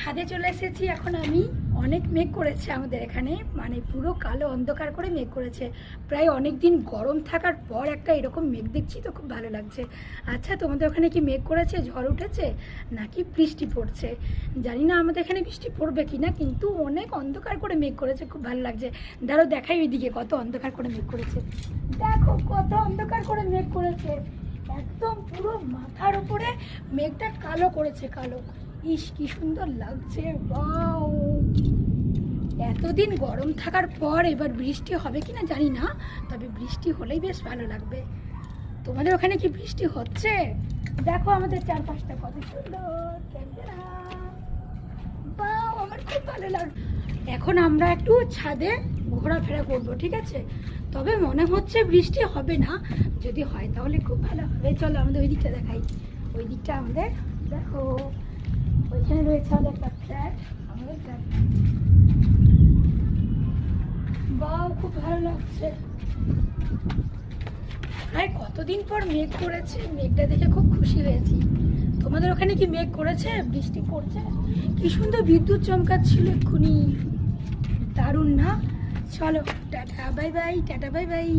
ছাদে চলে এসেছি এখন আমি। অনেক মেঘ করেছে আমাদের এখানে, মানে পুরো কালো অন্ধকার করে মেঘ করেছে। প্রায় অনেক দিন গরম থাকার পর একটা এরকম মেঘ দেখছি তো খুব ভালো লাগছে। আচ্ছা, তোমাদের ওখানে কি মেঘ করেছে, ঝড় উঠেছে নাকি বৃষ্টি পড়ছে? জানি না আমাদের এখানে বৃষ্টি পড়বে কি না, কিন্তু অনেক অন্ধকার করে মেঘ করেছে, খুব ভালো লাগছে। দাঁড়াও দেখাই ওইদিকে কত অন্ধকার করে মেঘ করেছে। দেখো কত অন্ধকার করে মেঘ করেছে, একদম পুরো মাথার উপরে মেঘটা কালো করেছে, কালো। ইস কি সুন্দর লাগছে, ওয়াও! এতদিন গরম থাকার পর এবার বৃষ্টি হবে কিনা জানি না, তবে বৃষ্টি হলেই বেশ ভালো লাগবে। তোমাদের ওখানে কি বৃষ্টি হচ্ছে? দেখো আমাদের চারপাশটা কত সুন্দর, বাহ, আমার খুব ভালো লাগছে। এখন আমরা একটু ছাদে ঘোরাফেরা করবো, ঠিক আছে? তবে মনে হচ্ছে বৃষ্টি হবে না, যদি হয় তাহলে খুব ভালো হবে। চলো আমাদের ওই দিকটা দেখাই। ওই দিকটা আমাদের দেখো, ওইখানে রয়েছে আমাদের একটা ফ্ল্যাট, আমাদের ফ্ল্যাট। বাহ, খুব ভালো লাগছে। প্রায় কতদিন পর মেঘ করেছে, মেঘটা দেখে খুব খুশি হয়েছি। তোমাদের ওখানে কি মেঘ করেছে, বৃষ্টি পড়ছে? কি সুন্দর বিদ্যুৎ চমকাচ্ছিল এক্ষুনি, দারুণ না? চলো tata bye bye, tata bye bye.